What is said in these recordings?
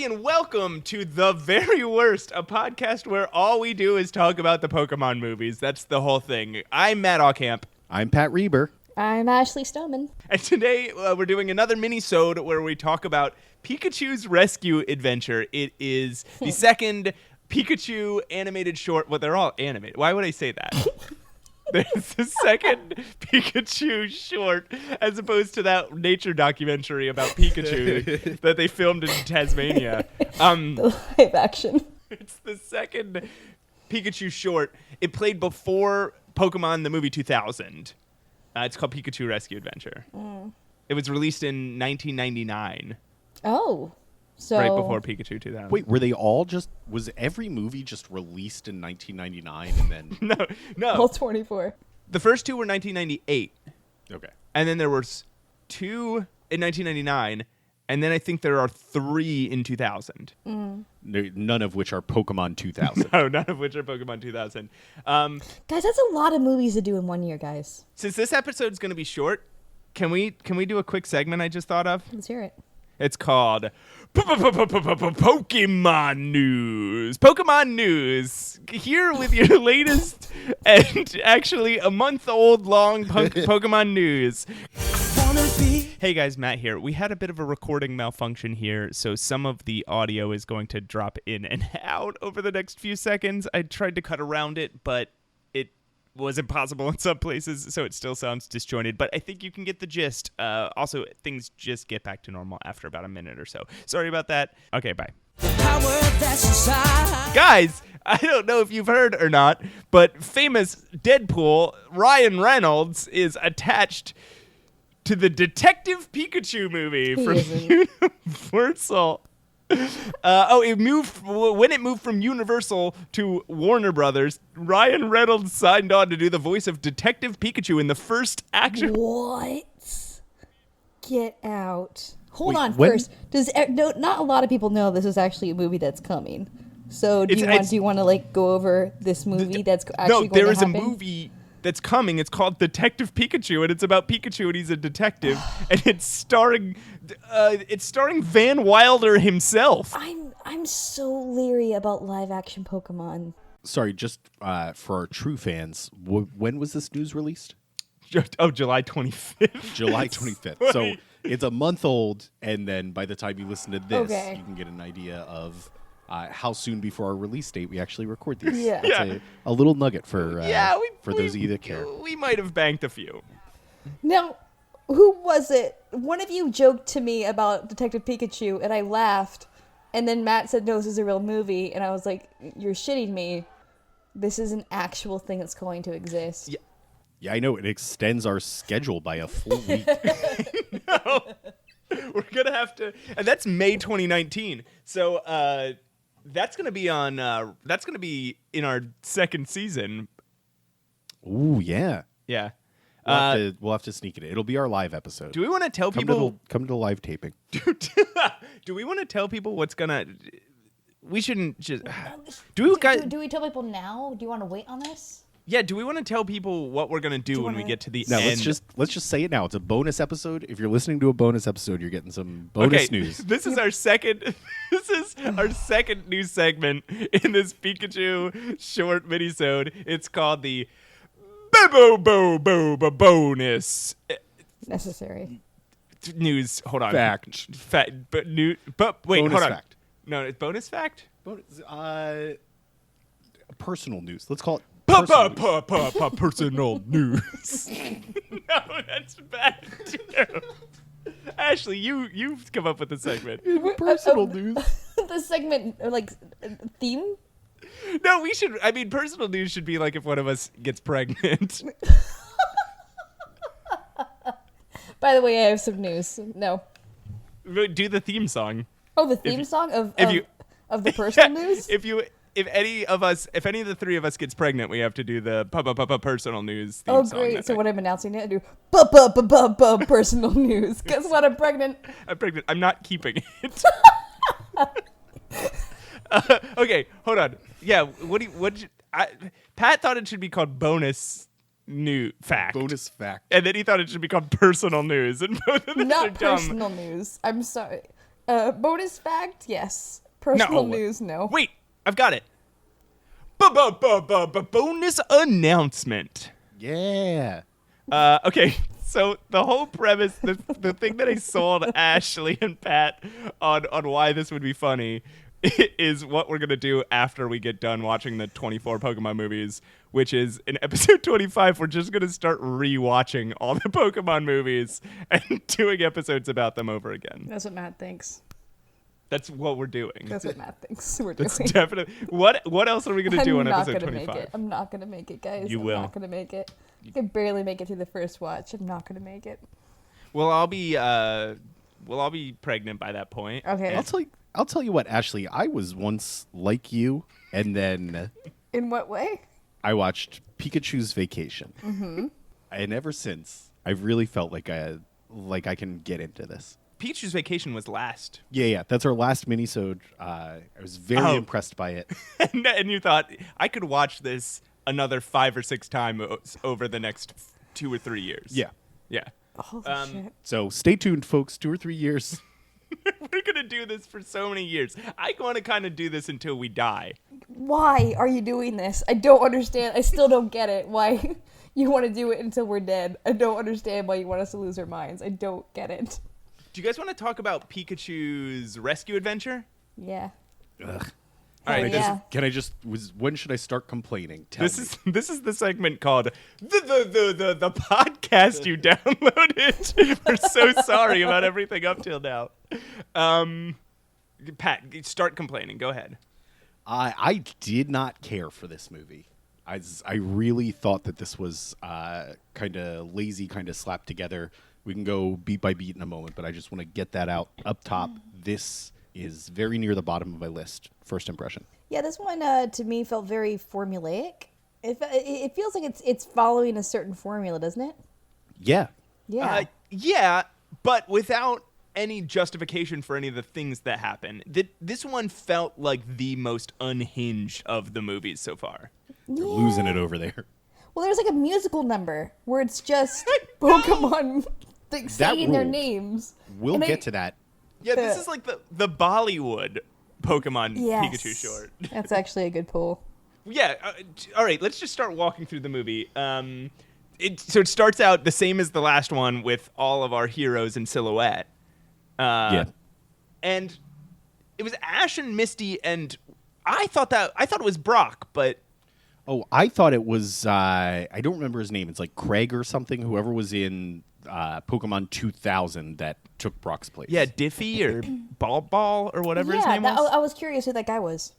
everybody, and welcome to The Very Worst, a podcast where all we do is talk about the Pokemon movies. That's the whole thing. I'm Matt Aucamp. I'm Pat Reber. I'm Ashley Stoneman. And today we're doing another mini-sode where we talk about Pikachu's Rescue Adventure. It is the second Pikachu animated short. Well, they're all animated. Why would I say that? There's the second Pikachu short as opposed to that nature documentary about Pikachu that they filmed in Tasmania. The live action. It's the second Pikachu short. It played before Pokemon the movie 2000. It's called Pikachu Rescue Adventure. It was released in 1999. Oh. So right before Pikachu 2000. Wait, were they all was every movie just released in 1999 and then? No. all 24. The first two were 1998. Okay. And then there was two in 1999. And then I think there are three in 2000. None of which are Pokemon 2000. No, none of which are Pokemon 2000. Guys, that's a lot of movies to do in 1 year, guys. Since this episode is going to be short, can we do a quick segment I just thought of? Let's hear it. It's called Pokemon News. Pokemon News. Here with your latest and actually a month-old long Pokemon news. Hey guys, Matt here. We had a bit of a recording malfunction here, so some of the audio is going to drop in and out over the next few seconds. I tried to cut around it, but it was impossible in some places, so it still sounds disjointed. But I think you can get the gist. Also, things just get back to normal after about a minute or so. Sorry about that. Okay, bye. Guys, I don't know if you've heard or not, but famous Deadpool Ryan Reynolds is attached to the Detective Pikachu movie from Universal. It moved when it moved from Universal to Warner Brothers. Ryan Reynolds signed on to do the voice of Detective Pikachu in the first action. What? Get out. Hold Wait, on when? first. Not a lot of people know this is actually a movie that's coming. So do you want to like go over this movie that's actually going to happen? No, there is a movie that's coming. It's called Detective Pikachu, and it's about Pikachu, and he's a detective, and it's starring Van Wilder himself. I'm so leery about live action Pokemon. Sorry, just for our true fans, when was this news released? Oh, July 25th. July 25th. So it's a month old, and then by the time you listen to this, you can get an idea of how soon before our release date we actually record these. Yeah. That's a little nugget for those of you that care. We might have banked a few. Now, who was it? One of you joked to me about Detective Pikachu, and I laughed. And then Matt said, no, this is a real movie. And I was like, you're shitting me. This is an actual thing that's going to exist. Yeah. Yeah, I know. It extends our schedule by a full week. No. We're going to have to... And that's May 2019. So that's going to be on... that's going to be in our second season. Ooh, yeah. Yeah. We'll have to sneak it in. It'll be our live episode. Do we want to tell people... Come to the live taping. Do we want to tell people what's going to... We shouldn't just... Do we tell people now? Do you want to wait on this? Yeah, do we want to tell people what we're going to do when we get to the No, end? let's just say it now. It's a bonus episode. If you're listening to a bonus episode, you're getting some bonus news. This is our second news segment in this Pikachu short minisode. It's called the bonus Necessary. news. Hold on. Fact. Wait, Bonus hold on. fact. No, it's bonus fact? Personal news. Let's call it personal news. No, that's bad too. Ashley, you've come up with the segment. personal news. The segment, like, theme? No, we should. I mean, personal news should be like if one of us gets pregnant. By the way, I have some news. No. Do the theme song. Oh, the theme song of the personal news? If any of the three of us gets pregnant, we have to do the personal news theme Oh, song. great. So when I'm announcing it, I do personal news. Guess what? I'm pregnant. I'm pregnant. I'm not keeping it. Okay, hold on. Yeah, Pat thought it should be called bonus fact. Bonus fact. And then he thought it should be called personal news. And both of them are Not dumb. personal news. I'm sorry. Bonus fact, yes. Personal No. news, no. Wait, I've got it. Bonus announcement. Yeah. Okay, so the whole premise, the thing that I sold Ashley and Pat on why this would be funny is what we're going to do after we get done watching the 24 Pokemon movies, which is in episode 25, we're just going to start rewatching all the Pokemon movies and doing episodes about them over again. That's what Matt thinks. That's what we're doing. That's what Matt thinks we're That's doing. definitely. What else are we going to do on episode 25? I'm not gonna make it, guys. You I'm will. not gonna make it. I can barely make it through the first watch. I'm not gonna make it. Well, I'll be pregnant by that point. Okay. I'll tell you what, Ashley. I was once like you, and then In what way? I watched Pikachu's Vacation, and ever since I've really felt like I can get into this. Pikachu's Vacation was last. Yeah. That's our last minisode. I was very impressed by it. And you thought, I could watch this another 5 or 6 times over the next 2 or 3 years. Yeah. Holy shit. So stay tuned, folks. 2 or 3 years. We're going to do this for so many years. I want to kind of do this until we die. Why are you doing this? I don't understand. I still don't get it. Why you want to do it until we're dead? I don't understand why you want us to lose our minds. I don't get it. Do you guys want to talk about Pikachu's rescue adventure? Yeah. Ugh. All right, yeah. When should I start complaining? Tell This me. is the segment called the podcast you downloaded. We're so sorry about everything up till now. Pat, start complaining. Go ahead. I did not care for this movie. I really thought that this was kind of lazy, kind of slapped together. We can go beat by beat in a moment, but I just want to get that out up top. This is very near the bottom of my list. First impression. Yeah, this one to me felt very formulaic. It feels like it's following a certain formula, doesn't it? Yeah. Yeah. Yeah, but without any justification for any of the things that happen. This one felt like the most unhinged of the movies so far. You're losing it over there. Well, there's like a musical number where it's just Pokemon saying their ruled. names. We'll get to that. Yeah, this is like the Bollywood Pokemon Yes. Pikachu short. That's actually a good pull. Yeah, all right, let's just start walking through the movie. So it starts out the same as the last one with all of our heroes in silhouette. Yeah. And it was Ash and Misty, and I thought it was Brock, but Oh, I thought it was, I don't remember his name. It's like Craig or something, whoever was in Pokemon 2000 that took Brock's place. yeah, Diffie or Ball or whatever his name was. I was curious who that guy was.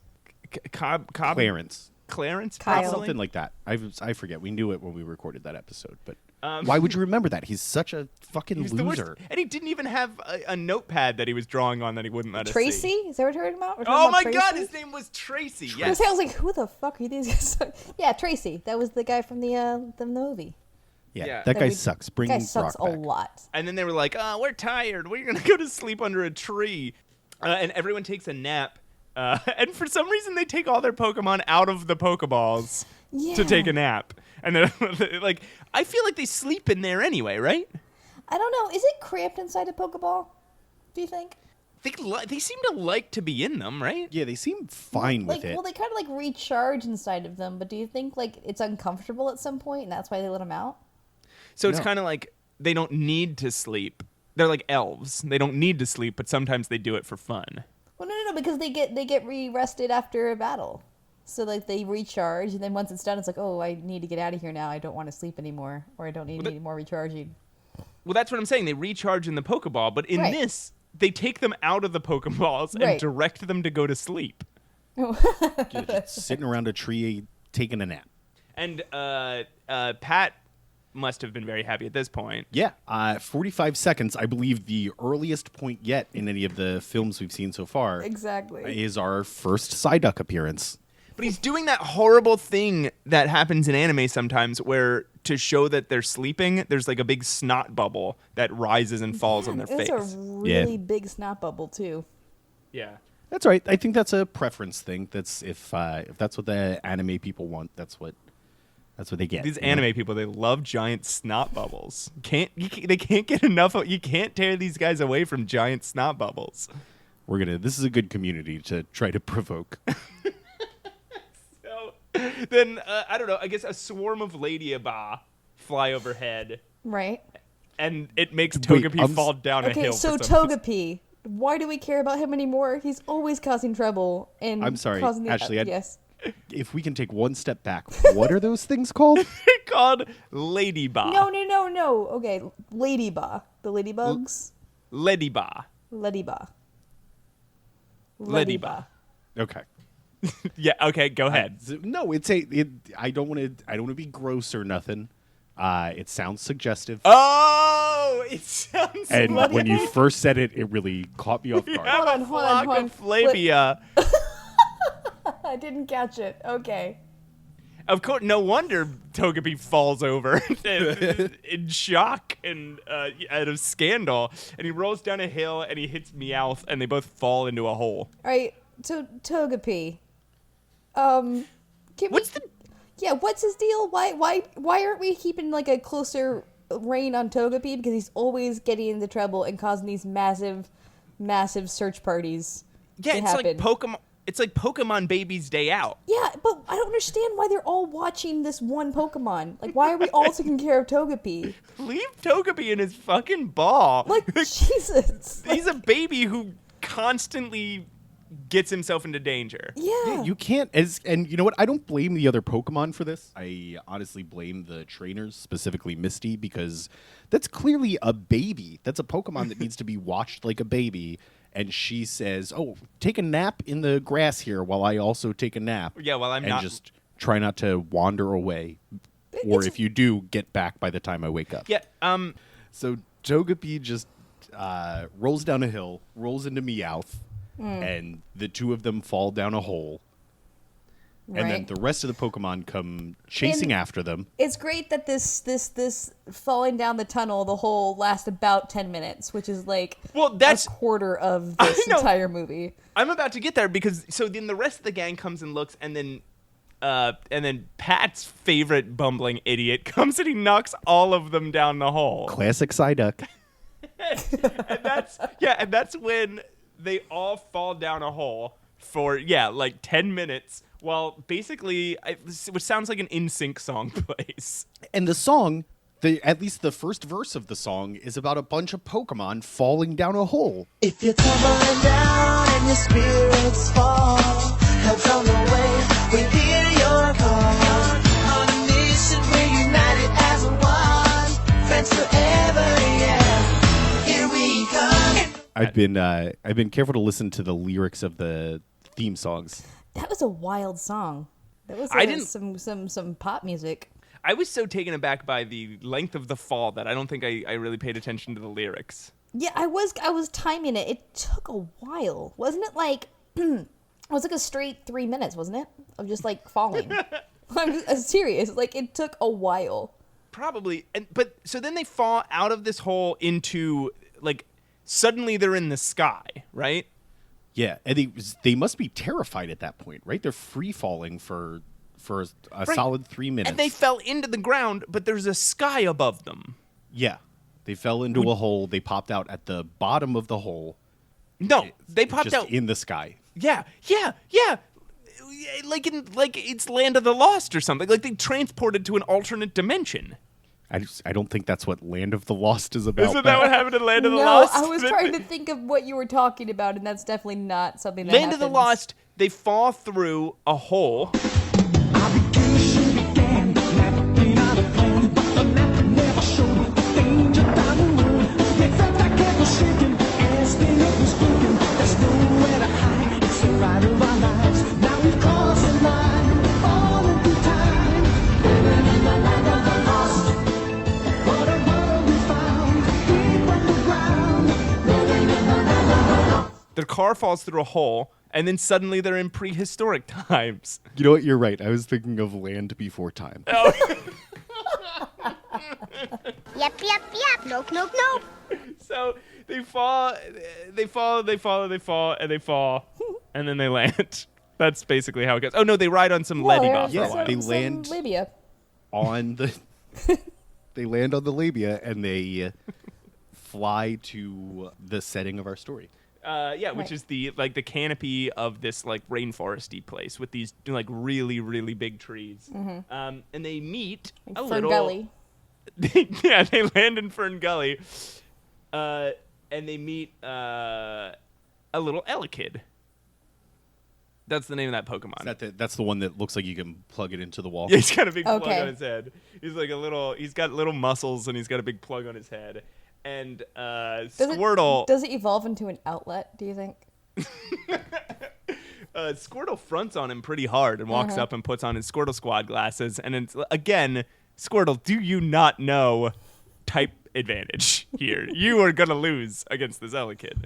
Clarence. Clarence, Kyle. possibly? Something like that. I forget. We knew it when we recorded that episode, but why would you remember that? He's such a fucking He's the worst. loser. And he didn't even have a notepad that he was drawing on that he wouldn't let Tracy? us see. Is that what you're talking about? We're Oh talking my about God, Tracy? his name was Tracy. Yes. Yes. I was like, who the fuck are these guys? Yeah, Tracy. That was the guy from the movie. Yeah, Yeah. that guy we- sucks. Bring Guy Brock sucks back. a lot. And then they were like, we're tired. We're going to go to sleep under a tree. And everyone takes a nap. And for some reason, they take all their Pokemon out of the Pokeballs Yeah. to take a nap. And then, like, I feel like they sleep in there anyway, right? I don't know. Is it cramped inside a Pokeball? Do you think? They seem to like to be in them, right? Yeah, they seem fine Like, with it. well, they kind of like recharge inside of them, but do you think like it's uncomfortable at some point, and that's why they let them out? So it's No. kind of like they don't need to sleep. They're like elves. They don't need to sleep, but sometimes they do it for fun. Well, no, because they get re-rested after a battle, so like they recharge, and then once it's done, it's like, oh, I need to get out of here now. I don't want to sleep anymore, or I don't need any more recharging. Well, that's what I'm saying. They recharge in the Pokeball, but in Right. this, they take them out of the Pokeballs and Right. direct them to go to sleep. Yeah, just sitting around a tree taking a nap. And Pat must have been very happy at this point. Yeah, 45 seconds, I believe the earliest point yet in any of the films we've seen so far Exactly. is our first Psyduck appearance. But he's doing that horrible thing that happens in anime sometimes where to show that they're sleeping, there's like a big snot bubble that rises and falls on their It's face. a really big snot bubble too. Yeah. That's right. I think that's a preference thing. That's if that's what the anime people want, that's what they get. These you know? anime people, they love giant snot bubbles. They can't get enough. You can't tear these guys away from giant snot bubbles. This is a good community to try to provoke. So then, I don't know, I guess a swarm of Ladybah fly overhead. Right. And it makes Wait, Togepi fall down a hill. Okay, so for some reason. Togepi. Why do we care about him anymore? He's always causing trouble. And I'm sorry, causing Ashley, yes. If we can take one step back, what are those things called? They're called Ladybah. No. Okay, Ladybah. The ladybugs? Ladybah. Ladybah. Okay. Yeah, okay, go ahead. No, I don't want to be gross or nothing. It sounds suggestive. Oh, it sounds And like when you first said it, it really caught me off you guard. have a Hold on. flock of labia. I didn't catch it. Okay. Of course, no wonder Togepi falls over in shock and out of scandal. And he rolls down a hill and he hits Meowth and they both fall into a hole. All right, so Togepi. What's his deal? Why aren't we keeping like a closer rein on Togepi? Because he's always getting into trouble and causing these massive search parties. Yeah, to it's happen. like Pokemon. It's like Pokemon Baby's Day Out. Yeah, but I don't understand why they're all watching this one Pokemon. Like, why are we all taking care of Togepi? Leave Togepi in his fucking ball. Like, Jesus. He's a baby who constantly gets himself into danger. Yeah. You can't, and you know what? I don't blame the other Pokemon for this. I honestly blame the trainers, specifically Misty, because that's clearly a baby. That's a Pokemon that needs to be watched like a baby. And she says, "Oh, take a nap in the grass here while I also take a nap." Yeah, while I'm and not. just try not to wander away, or if you do, get back by the time I wake up. Yeah. So Togepi just rolls down a hill, rolls into Meowth, and the two of them fall down a hole. Right. And then the rest of the Pokemon come chasing after them. It's great that this falling down the tunnel, the hole, lasts about 10 minutes, which is like that's a quarter of this entire movie. I'm about to get there because so then the rest of the gang comes and looks, and then Pat's favorite bumbling idiot comes and he knocks all of them down the hole. Classic Psyduck. and that's when they all fall down a hole for like 10 minutes. Well, basically, which sounds like an NSYNC song plays. And the song, at least the first verse of the song, is about a bunch of Pokemon falling down a hole. If you're tumbling down and your spirits fall, help's on the way, we hear your call. On a mission, we're united as one, friends forever, yeah. Here we come. I've been careful to listen to the lyrics of the theme songs. That was a wild song. That was some pop music. I was so taken aback by the length of the fall that I don't think I really paid attention to the lyrics. Yeah, I was timing it. It took a while. Wasn't it like it was like a straight 3 minutes, wasn't it? Of just like falling. I'm serious. Like it took a while. Probably. But so then they fall out of this hole into like suddenly they're in the sky, right? Yeah, and they must be terrified at that point, right? They're free falling for a solid 3 minutes. And they fell into the ground, but there's a sky above them. Yeah, they fell into a hole. They popped out at the bottom of the hole. No, they popped just out in the sky. Yeah. Like it's Land of the Lost or something. Like they transported to an alternate dimension. I don't think that's what Land of the Lost is about. Isn't that what happened in Land of the No, Lost? I was trying to think of what you were talking about, and that's definitely not something that Land of the happens. Lost, they fall through a hole. Their car falls through a hole, and then suddenly they're in prehistoric times. You know what? You're right. I was thinking of Land Before Time. Oh. Yep. Nope. So they fall, and they fall, and then they land. That's basically how it goes. Oh no, they ride on some Ladybah for a while. They land labia. on the they land on the labia and they fly to the setting of our story. Which is the canopy of this like rainforesty place with these like really really big trees. And they meet a Fern little Gully. yeah, they land in Fern Gully, and they meet a little Elekid. That's the name of that Pokemon. That's the one that looks like you can plug it into the wall. Yeah, he's got a big plug Okay. on his head. He's like he's got little muscles and he's got a big plug on his head. And Squirtle. Does it evolve into an outlet, do you think? Squirtle fronts on him pretty hard and walks up and puts on his Squirtle Squad glasses. And it's, again, Squirtle, do you not know type advantage here? You are going to lose against this Elekid.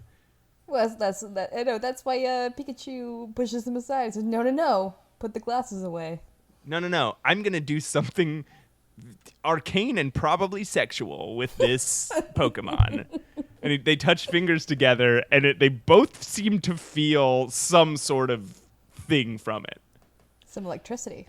Well, I know that's why Pikachu pushes him aside. Says, no, put the glasses away. No. I'm going to do something arcane and probably sexual with this Pokemon. And they touch fingers together, and they both seem to feel some sort of thing from it. Some electricity.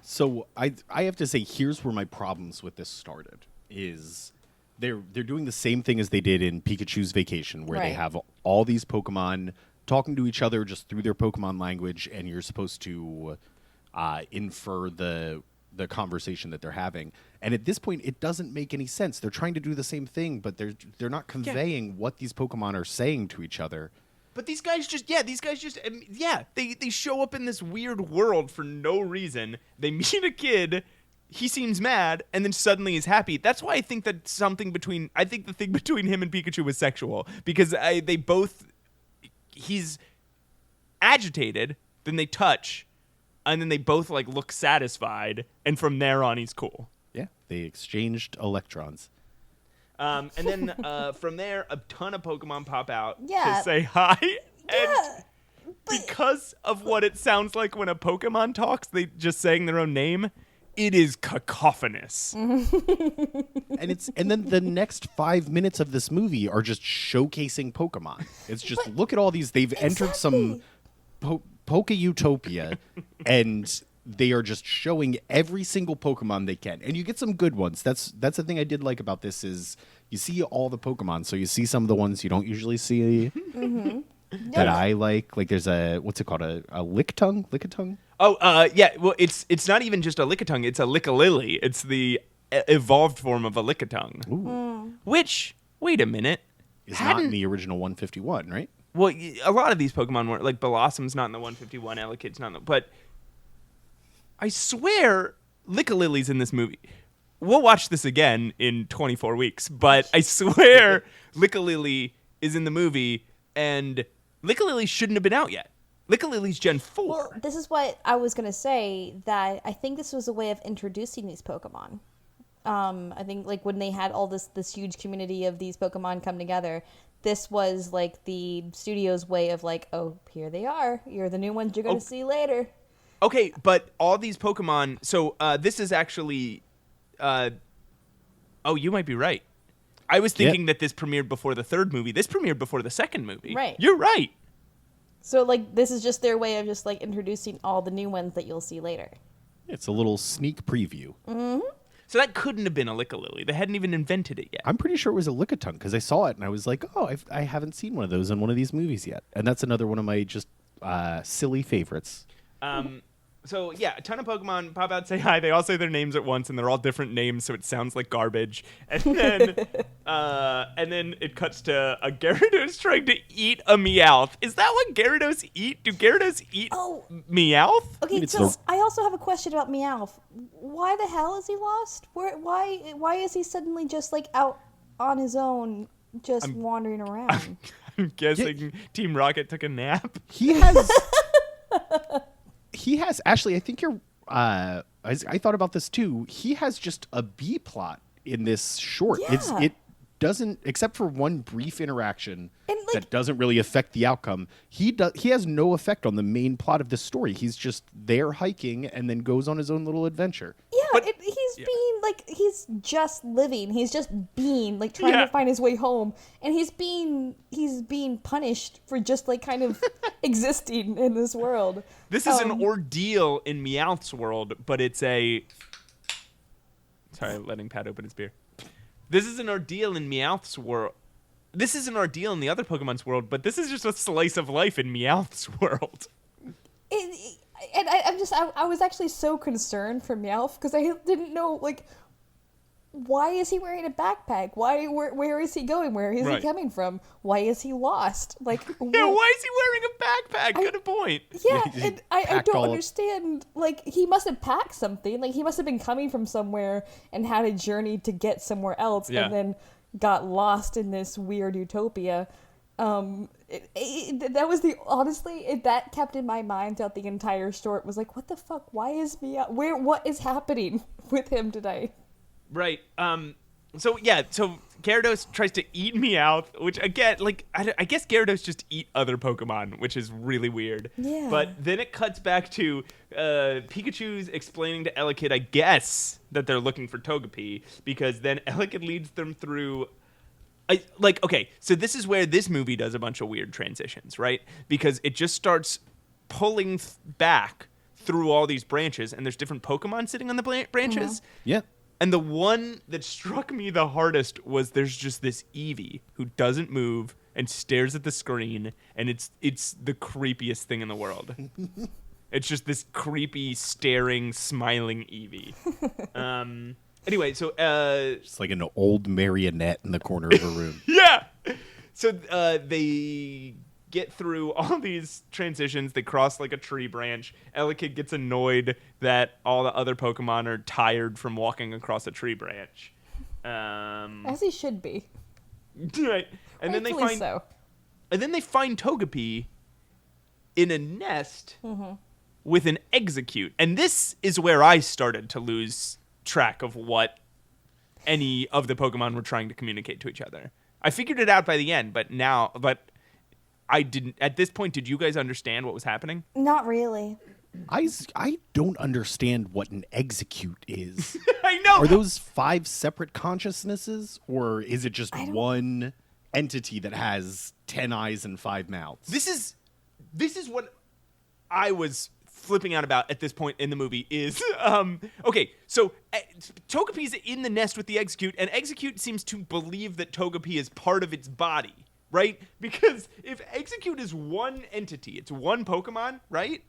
So I have to say, here's where my problems with this started. Is they're doing the same thing as they did in Pikachu's Vacation, where they have all these Pokemon talking to each other just through their Pokemon language, and you're supposed to infer the conversation that they're having. And at this point, it doesn't make any sense. They're trying to do the same thing, but they're not conveying what these Pokemon are saying to each other. But these guys they show up in this weird world for no reason. They meet a kid, he seems mad, and then suddenly he's happy. That's why I think that I think the thing between him and Pikachu was sexual, because he's agitated, then they touch, and then they both like look satisfied, and from there on he's cool. Yeah, they exchanged electrons. And then from there, a ton of Pokemon pop out Yeah. to say hi. Yeah, And because of what it sounds like when a Pokemon talks, they just saying their own name, it is cacophonous. And then the next 5 minutes of this movie are just showcasing Pokemon. It's just, look at all these. They've entered some Poke-Utopia, and they are just showing every single Pokemon they can. And you get some good ones. That's the thing I did like about this is you see all the Pokemon. So you see some of the ones you don't usually see that I like. Like there's what's it called? A Lickitung? Oh, yeah. Well, it's not even just a Lickitung. It's a Lickalily. It's the evolved form of a Lickitung. Which, wait a minute. Is not in the original 151, right? Well, a lot of these Pokemon weren't. Like, Blossom's not in the 151, Elekid's not in the... But I swear Lickalily's in this movie. We'll watch this again in 24 weeks, but I swear Lickalily is in the movie, and Lickalily shouldn't have been out yet. Lickalily's Gen 4. Well, this is what I was going to say, that I think this was a way of introducing these Pokemon. I think like when they had all this huge community of these Pokemon come together, this was like the studio's way of like, oh, here they are. You're the new ones you're going to see later. Okay, but all these Pokemon... So this is actually... you might be right. I was thinking that this premiered before the third movie. This premiered before the second movie. Right. You're right. So like this is just their way of just like introducing all the new ones that you'll see later. It's a little sneak preview. Mm-hmm. So that couldn't have been a Lickalily. They hadn't even invented it yet. I'm pretty sure it was a Lickitung because I saw it and I was like, oh, I haven't seen one of those in one of these movies yet. And that's another one of my just silly favorites. So, yeah, a ton of Pokemon pop out, say hi. They all say their names at once, and they're all different names, so it sounds like garbage. And then it cuts to a Gyarados trying to eat a Meowth. Is that what Gyarados eat? Do Gyarados eat Meowth? Okay, so I also have a question about Meowth. Why the hell is he lost? Why is he suddenly just like out on his own, just wandering around? I'm guessing Team Rocket took a nap. He has... He has actually. I think you're. I thought about this too. He has just a B plot in this short. Yeah. It doesn't, except for one brief interaction And, like, that doesn't really affect the outcome. He has no effect on the main plot of the story. He's just there hiking and then goes on his own little adventure. Yeah, he's being like he's just living. He's just being like trying to find his way home, and he's being punished for just like kind of existing in this world. This is an ordeal in Meowth's world, but it's a... Sorry, letting Pat open his beer. This is an ordeal in Meowth's world. this is an ordeal in the other Pokemon's world, but this is just a slice of life in Meowth's world. I was actually so concerned for Meowth because I didn't know, like, why is he wearing a backpack? Where is he going? Where is he coming from? Why is he lost? Like, yeah, why is he wearing a backpack? Good point. Yeah, and I don't understand. Like, he must have packed something. Like, he must have been coming from somewhere and had a journey to get somewhere else, and then got lost in this weird utopia. That was that kept in my mind throughout the entire story. It was like, what the fuck? Why is what is happening with him today? Right. So Gyarados tries to eat Meowth, which again, like, I guess Gyarados just eat other Pokemon, which is really weird. Yeah. But then it cuts back to Pikachu's explaining to Elekid, I guess, that they're looking for Togepi, because then Elekid leads them through. So this is where this movie does a bunch of weird transitions, right? Because it just starts pulling back through all these branches, and there's different Pokemon sitting on the branches. Yeah. And the one that struck me the hardest was there's just this Eevee who doesn't move and stares at the screen, and it's the creepiest thing in the world. It's just this creepy, staring, smiling Eevee. Anyway, so it's like an old marionette in the corner of a room. Yeah. So they get through all these transitions. They cross like a tree branch. Elekid gets annoyed that all the other Pokemon are tired from walking across a tree branch. As he should be. Right. And then they find Togepi in a nest with an Execute. And this is where I started to lose track of what any of the Pokemon were trying to communicate to each other. I figured it out by the end, but I didn't. At this point, did you guys understand what was happening? Not really. I don't understand what an Execute is. I know. Are those 5 separate consciousnesses, or is it just one entity that has 10 eyes and 5 mouths? This is what I was flipping out about at this point in the movie is, okay, so Togepi's in the nest with the Execute, and Execute seems to believe that Togepi is part of its body, right? Because if Execute is one entity, it's one Pokemon, right?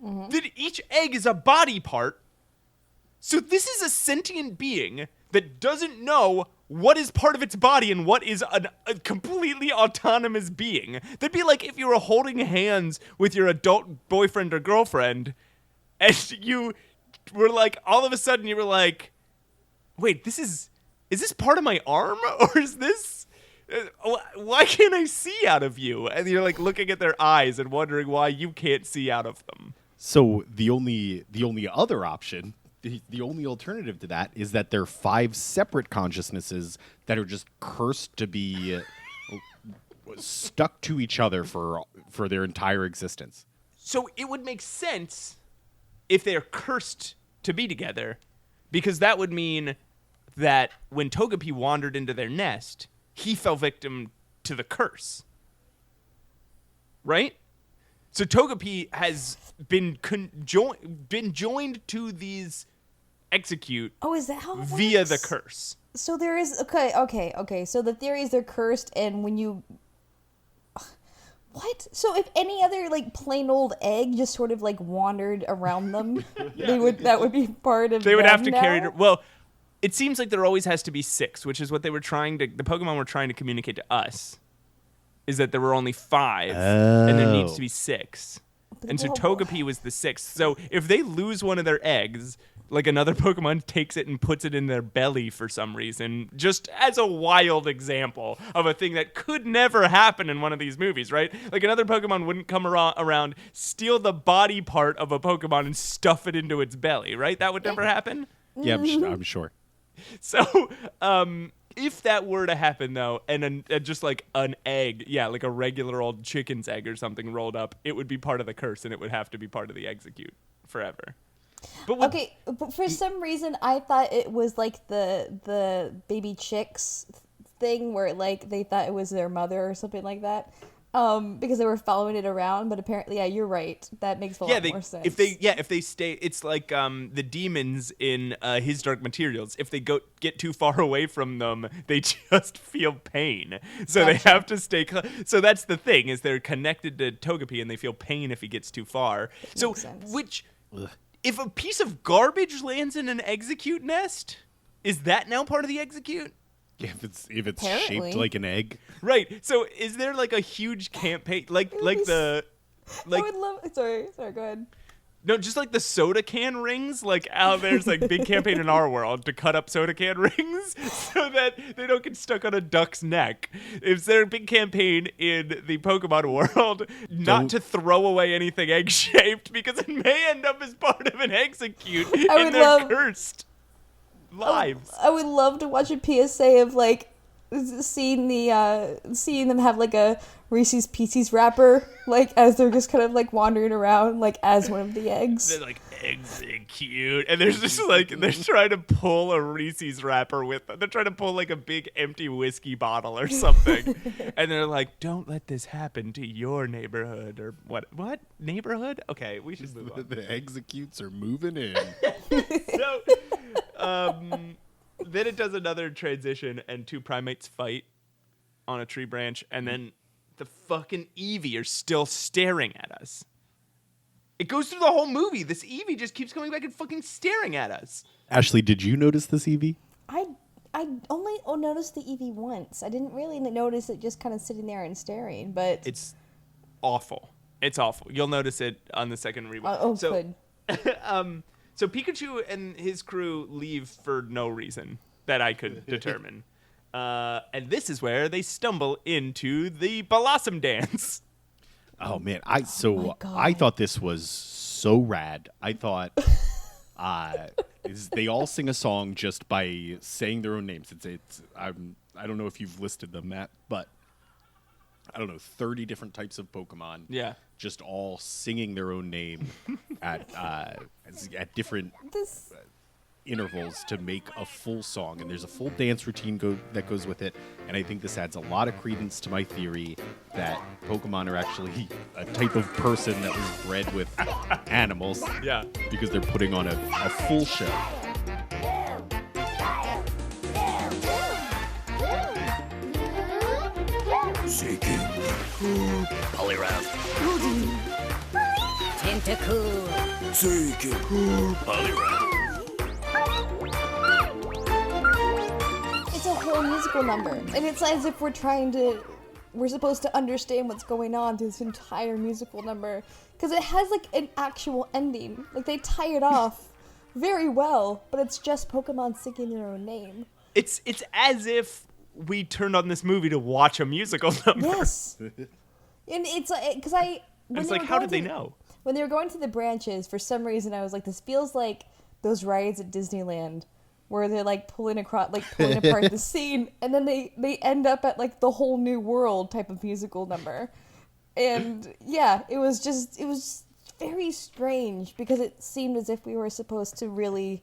Mm-hmm. Then each egg is a body part. So this is a sentient being that doesn't know what is part of its body and what is a completely autonomous being. That'd be like if you were holding hands with your adult boyfriend or girlfriend and you were like, all of a sudden you were like, wait, is this part of my arm? Or is this, why can't I see out of you? And you're like looking at their eyes and wondering why you can't see out of them. So the only other option, the only alternative to that is that they're 5 separate consciousnesses that are just cursed to be stuck to each other for their entire existence. So it would make sense if they're cursed to be together, because that would mean that when Togepi wandered into their nest, he fell victim to the curse. Right? So Togepi has been joined to these Execute. Oh, is that how it via works? The curse? So there is okay. So the theory is they're cursed, and when you what? So if any other like plain old egg just sort of like wandered around them, that would be part of. They would have to now? carry it. Well, it seems like there always has to be 6, which is what the Pokemon were trying to communicate to us. Is that there were only 5, and there needs to be 6. And so Togepi was the 6th. So if they lose one of their eggs, like another Pokemon takes it and puts it in their belly for some reason, just as a wild example of a thing that could never happen in one of these movies, right? Like another Pokemon wouldn't come around, steal the body part of a Pokemon and stuff it into its belly, right? That would never happen? Yeah, I'm sure. So, if that were to happen, though, and just like an egg, like a regular old chicken's egg or something rolled up, it would be part of the curse, and it would have to be part of the Execute forever. But for some reason, I thought it was like the baby chicks thing where like they thought it was their mother or something like that. because they were following it around. But apparently, yeah, you're right. That makes a lot more sense. If they stay, it's like the demons in His Dark Materials. If they get too far away from them, they just feel pain. So they have to stay. So that's the thing, is they're connected to Togepi and they feel pain if he gets too far. So Makes sense. if a piece of garbage lands in an execute nest, is that now part of the execute? Yeah, if it's Apparently. shaped like an egg. Right. So is there like a huge campaign I would love. Sorry, go ahead. No, just like the soda can rings, like how there's like big campaign in our world to cut up soda can rings so that they don't get stuck on a duck's neck. Is there a big campaign in the Pokemon world not to throw away anything egg-shaped because it may end up as part of an execute in their cursed lives? I would love to watch a PSA of like seeing them have like a Reese's Pieces wrapper, like as they're just kind of like wandering around, like as one of the eggs. They're like, execute, and there's just like they're trying to pull a Reese's wrapper with them. They're trying to pull like a big empty whiskey bottle or something, and they're like, "Don't let this happen to your neighborhood," or what neighborhood? Okay, we should move on. The executes are moving in. So, then it does another transition, and two primates fight on a tree branch, and then the fucking Eevee are still staring at us. It goes through the whole movie. This Eevee just keeps coming back and fucking staring at us. Ashley, did you notice this Eevee? I only noticed the Eevee once. I didn't really notice it just kind of sitting there and staring, but It's awful. It's awful. You'll notice it on the second rewatch. good. So Pikachu and his crew leave for no reason that I could determine. And this is where they stumble into the Blossom Dance. Oh man, my God. I thought this was so rad. I thought they all sing a song just by saying their own names. I don't know if you've listed them, Matt, but I don't know, 30 different types of Pokemon. Yeah. Just all singing their own name at different intervals to make a full song, and there's a full dance routine that goes with it, and I think this adds a lot of credence to my theory that Pokemon are actually a type of person that was bred with animals. Yeah. Because they're putting on a full show. Seeking. Poliwrath. Tentacool. Seeking. Poliwrath. It's a whole musical number, and it's as if we're supposed to understand what's going on through this entire musical number, because it has like an actual ending. Like they tie it off very well, but it's just Pokemon singing their own name. It's as if we turned on this movie to watch a musical number. Yes, and it's like because It's like, how did they know? When they were going to the branches, for some reason I was like, this feels like those rides at Disneyland, where they're like pulling apart the scene, and then they end up at like the whole new world type of musical number. And yeah, it was very strange because it seemed as if we were supposed to really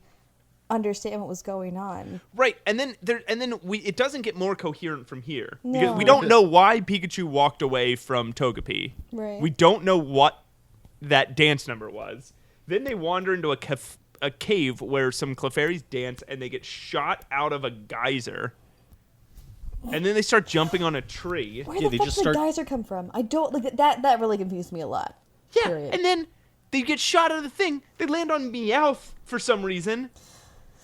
understand what was going on. Right, and then it doesn't get more coherent from here. No. Because we don't know why Pikachu walked away from Togepi. Right. We don't know what that dance number was. Then they wander into a cave where some Clefairies dance, and they get shot out of a geyser. And then they start jumping on a tree. Where the fuck did the geyser come from? I don't like that. That really confused me a lot. Yeah, Period. and then they get shot out of the thing. They land on Meowth for some reason.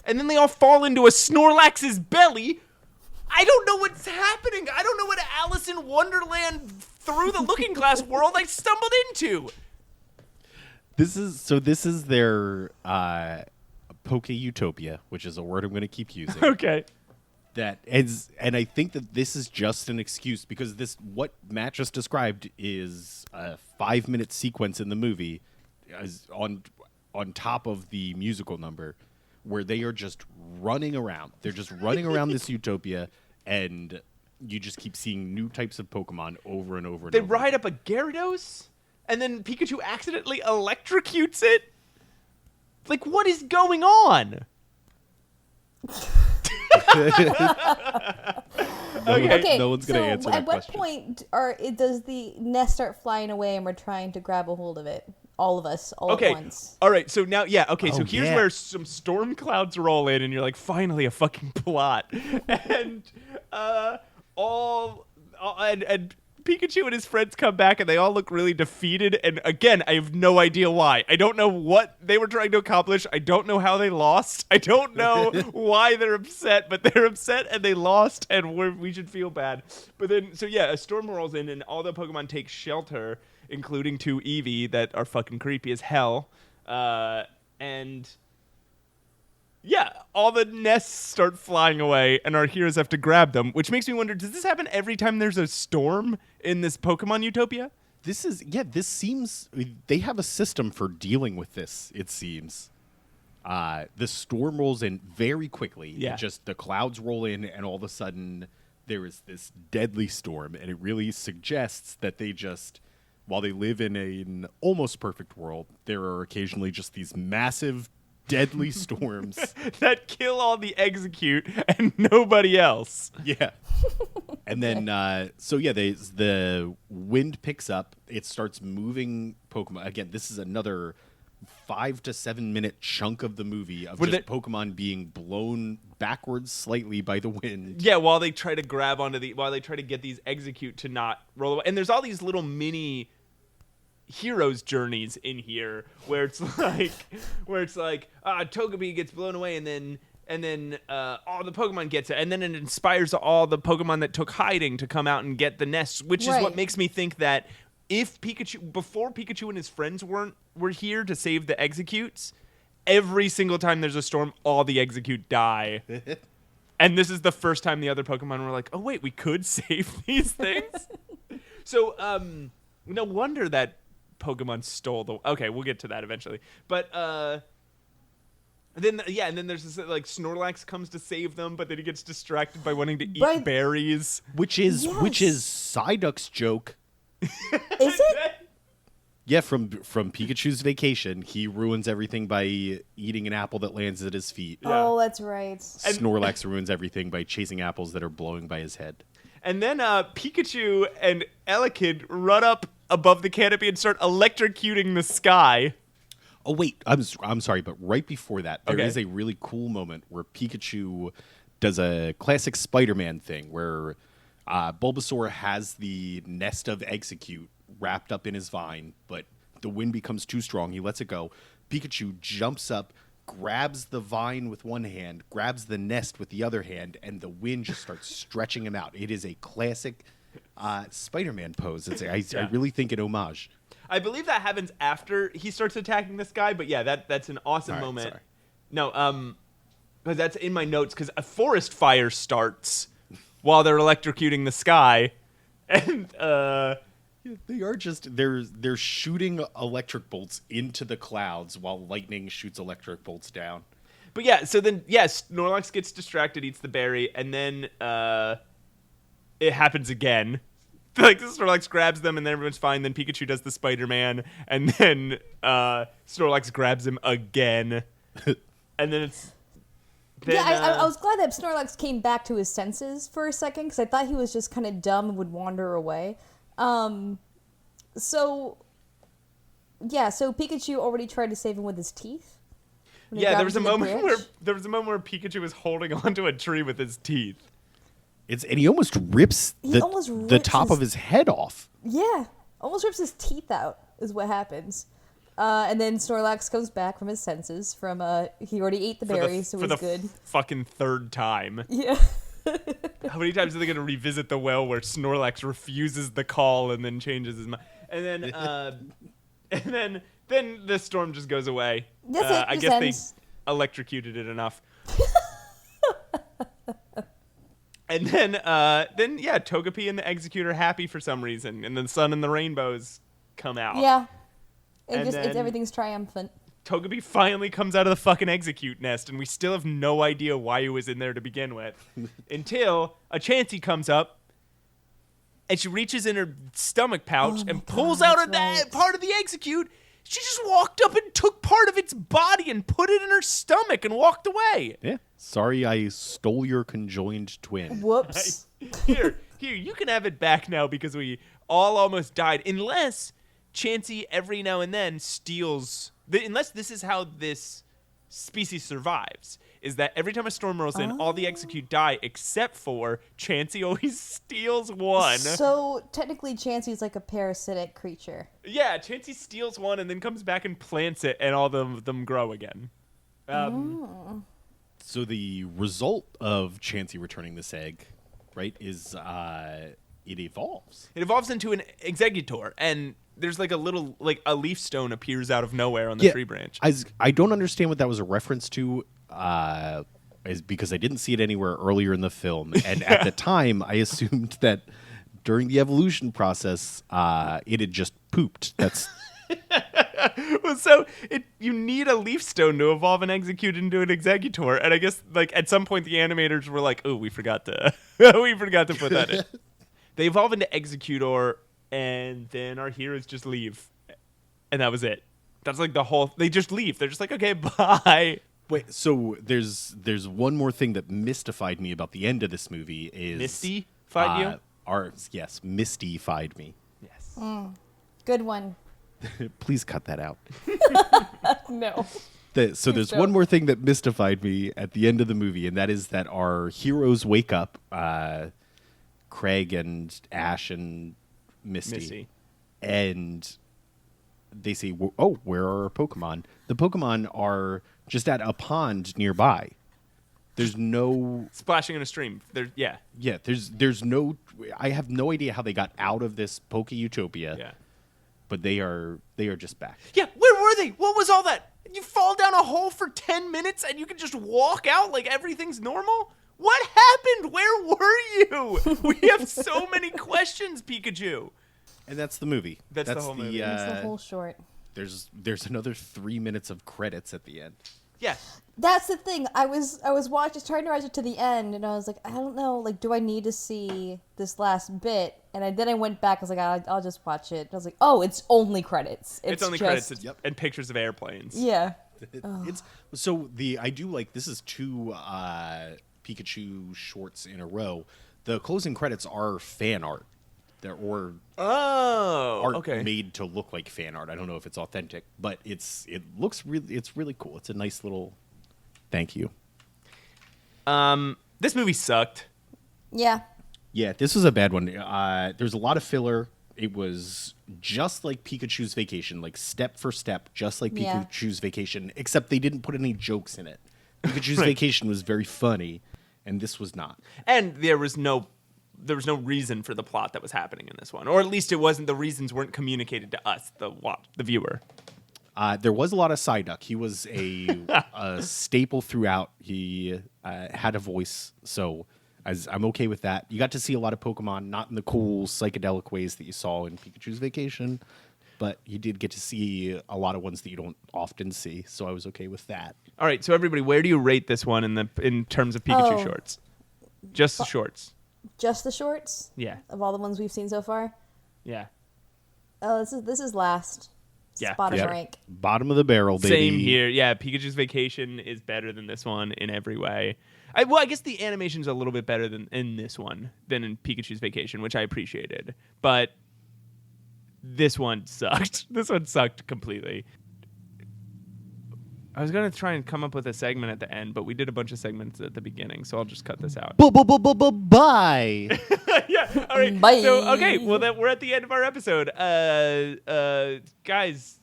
And then they all fall into a Snorlax's belly. I don't know what's happening. I don't know what Alice in Wonderland through the Looking Glass world I stumbled into. This is their Poke Utopia, which is a word I'm going to keep using. Okay. And I think that this is just an excuse because what Matt just described is a 5-minute sequence in the movie on top of the musical number where they are just running around. They're just running around this utopia, and you just keep seeing new types of Pokemon over and over and They over. ride up a Gyarados, and then Pikachu accidentally electrocutes it. Like, what is going on? Okay, no one's gonna answer that at what question. point does the nest start flying away and we're trying to grab a hold of it? All of us, all at once. All right. So now, so Oh, here's yeah. where some storm clouds roll in, and you're like, finally, a fucking plot. And and Pikachu and his friends come back, and they all look really defeated. And again, I have no idea why. I don't know what they were trying to accomplish. I don't know how they lost. I don't know why they're upset, but they're upset and they lost, and we should feel bad. But then, a storm rolls in, and all the Pokemon take shelter, including 2 Eevee that are fucking creepy as hell. And all the nests start flying away, and our heroes have to grab them, which makes me wonder, does this happen every time there's a storm in this Pokemon Utopia? This seems they have a system for dealing with this, it seems. The storm rolls in very quickly. Yeah. Just the clouds roll in, and all of a sudden there is this deadly storm, and it really suggests that they just, while they live in an almost perfect world, there are occasionally just these massive deadly storms that kill all the Execute and nobody else. Yeah. And then, the wind picks up. It starts moving Pokemon. Again, this is another 5 to 7 minute chunk of the movie of Pokemon being blown backwards slightly by the wind. Yeah, while they try to while they try to get these Execute to not roll away. And there's all these little mini heroes journeys in here where it's like Togepi gets blown away, and then all the Pokemon gets it, and then it inspires all the Pokemon that took hiding to come out and get the nests, which is what makes me think that if before Pikachu and his friends were here to save the Executes, every single time there's a storm, all the Execute die. And this is the first time the other Pokemon were like, oh wait, we could save these things. So no wonder that Pokemon stole the. Okay, we'll get to that eventually. But then there's this like Snorlax comes to save them, but then he gets distracted by wanting to eat berries, which is Psyduck's joke. Is it? Yeah, from Pikachu's Vacation, he ruins everything by eating an apple that lands at his feet. Yeah. Oh, that's right. Snorlax ruins everything by chasing apples that are blowing by his head. And then Pikachu and Elekid run up above the canopy and start electrocuting the sky. Oh, wait. I'm sorry, but right before that, there is a really cool moment where Pikachu does a classic Spider-Man thing where Bulbasaur has the nest of Execute wrapped up in his vine, but the wind becomes too strong. He lets it go. Pikachu jumps up, grabs the vine with one hand, grabs the nest with the other hand, and the wind just starts stretching him out. It is a classic Spider-Man pose. I really think an homage. I believe that happens after he starts attacking this guy, but yeah, that's an awesome moment. Sorry. No, because that's in my notes, because a forest fire starts while they're electrocuting the sky, and they are just they're shooting electric bolts into the clouds while lightning shoots electric bolts down. But yeah, so then Snorlax gets distracted, eats the berry, and then it happens again. Like Snorlax grabs them, and then everyone's fine. Then Pikachu does the Spider-Man, and then Snorlax grabs him again, and then it's. Then, I was glad that Snorlax came back to his senses for a second, because I thought he was just kind of dumb and would wander away. So Pikachu already tried to save him with his teeth. Yeah, there was a moment where Pikachu was holding onto a tree with his teeth. And he almost rips the top of his head off. Yeah, almost rips his teeth out is what happens. And then Snorlax comes back from his senses from he already ate the berries, so he's good. Fucking third time. Yeah. How many times are they going to revisit the well where Snorlax refuses the call and then changes his mind? And then the storm just goes away. I guess they electrocuted it enough. And then Togepi and the Execute are happy for some reason, and the sun and the rainbows come out. Yeah. Everything's triumphant. Togepi finally comes out of the fucking Execute nest, and we still have no idea why he was in there to begin with. Until a Chansey comes up, and she reaches in her stomach pouch and pulls out that part of the Execute, She just walked up and took part of its body and put it in her stomach and walked away. Yeah. Sorry I stole your conjoined twin. Whoops. Here, you can have it back now because we all almost died. Unless Chansey every now and then steals... Unless this is how this species survives, is that every time a storm rolls in, all the execute die except for Chansey always steals one. So technically Chansey's like a parasitic creature. Yeah, Chansey steals one and then comes back and plants it, and all of them grow again. So the result of Chansey returning this egg, right, is it evolves. It evolves into an executor, and there's like a little, like a leaf stone appears out of nowhere on the tree branch. I don't understand what that was a reference to, is because I didn't see it anywhere earlier in the film. And at the time, I assumed that during the evolution process, it had just pooped. That's... Well, so you need a leaf stone to evolve and execute into an executor, and I guess like at some point the animators were like, "Oh, we forgot to put that in." They evolve into executor, and then our heroes just leave, and that was it. That's like the whole. They just leave. They're just like, "Okay, bye." Wait, so there's one more thing that mystified me about the end of this movie is Misty-fied you? Yes, Misty-fied me. Yes. Good one. Please cut that out. No. So there's one more thing that mystified me at the end of the movie, and that is that our heroes wake up, Craig and Ash and Misty. And they say, "Oh, where are our Pokemon?" The Pokemon are just at a pond nearby. There's no Splashing in a stream. Yeah. There's no. I have no idea how they got out of this Poke-Utopia. Yeah. But they are just back. Yeah, where were they? What was all that? You fall down a hole for 10 minutes and you can just walk out like everything's normal? What happened? Where were you? We have so many questions, Pikachu. And that's the movie. That's the whole movie. It's the whole short. There's another 3 minutes of credits at the end. Yeah. That's the thing. I was trying to watch it to the end, and I was like, I don't know, like, do I need to see this last bit? And then I went back. I was like, I'll just watch it. And I was like, oh, it's only credits. It's only just... credits and pictures of airplanes. Yeah. It's so I do like this is 2 Pikachu shorts in a row. The closing credits are fan art. Or art made to look like fan art. I don't know if it's authentic, but it looks really cool. It's a nice little thank you. This movie sucked. Yeah. Yeah, this was a bad one. There's a lot of filler. It was just like Pikachu's Vacation, like step for step, just like Pikachu's Vacation, except they didn't put any jokes in it. Pikachu's Vacation was very funny, and this was not. And there was no reason for the plot that was happening in this one, or at least it wasn't. The reasons weren't communicated to us, the viewer. There was a lot of Psyduck. He was a staple throughout. He had a voice, so I'm okay with that. You got to see a lot of Pokemon, not in the cool psychedelic ways that you saw in Pikachu's Vacation, but you did get to see a lot of ones that you don't often see, so I was okay with that. All right, so everybody, where do you rate this one in terms of Pikachu shorts? Just the shorts. Just the shorts? Yeah. Of all the ones we've seen so far? Yeah. Oh, this is last. Yeah. Bottom rank. Bottom of the barrel, baby. Same here. Yeah, Pikachu's Vacation is better than this one in every way. I guess the animation's a little bit better than in this one than in Pikachu's Vacation, which I appreciated. But this one sucked. This one sucked completely. I was going to try and come up with a segment at the end, but we did a bunch of segments at the beginning, so I'll just cut this out. Bye. Yeah. All right. Bye. So, okay. Well, then we're at the end of our episode. Guys,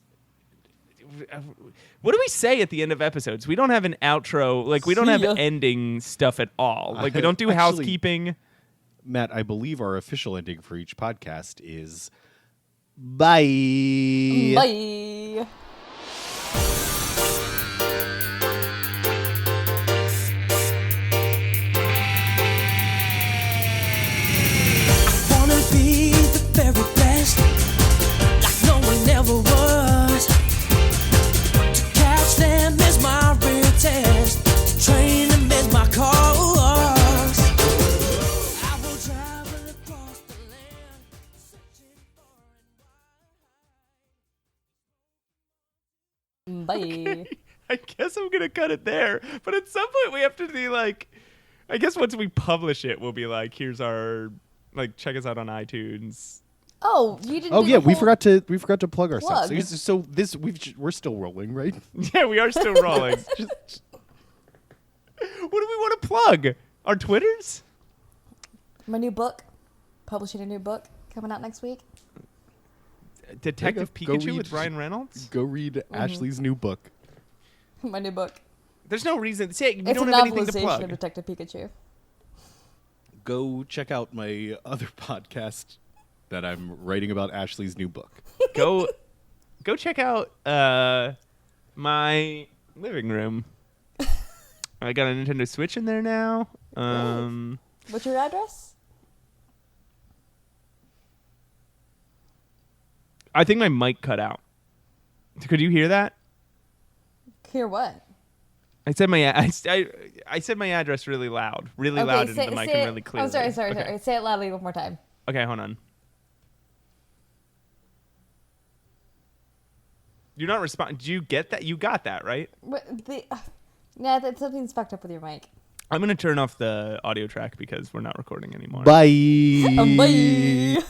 what do we say at the end of episodes? We don't have an outro. Like, we don't have ending stuff at all. Like, we don't do housekeeping. Matt, I believe our official ending for each podcast is bye. Bye. Be the very best, like no one ever was. To catch them is my real test. To train them is my cause. Bye. I guess I'm gonna cut it there. But at some point we have to be like, I guess once we publish it, we'll be like, here's our, like, check us out on iTunes. Oh, you didn't. Oh do yeah, the we whole- forgot to plug ourselves. Plug. So this we're still rolling, right? Yeah, we are still rolling. What do we want to plug? Our Twitters? My new book. Publishing a new book coming out next week. Detective Go Pikachu read- with Ryan Reynolds? Go read Ashley's new book. My new book. There's no reason. See, we It's don't a have anything to novelization plug. of Detective Pikachu. Go check out my other podcast that I'm writing about Ashley's new book. Go check out my living room. I got a Nintendo Switch in there now. What's your address? I think my mic cut out. Could you hear that? Hear what? I said I said my address really loud, loud into the mic and really clearly. Oh, sorry. Okay. Say it loudly one more time. Okay, hold on. You're not responding. Did you get that? You got that, right? Nah, something's fucked up with your mic. I'm going to turn off the audio track because we're not recording anymore. Bye. Bye.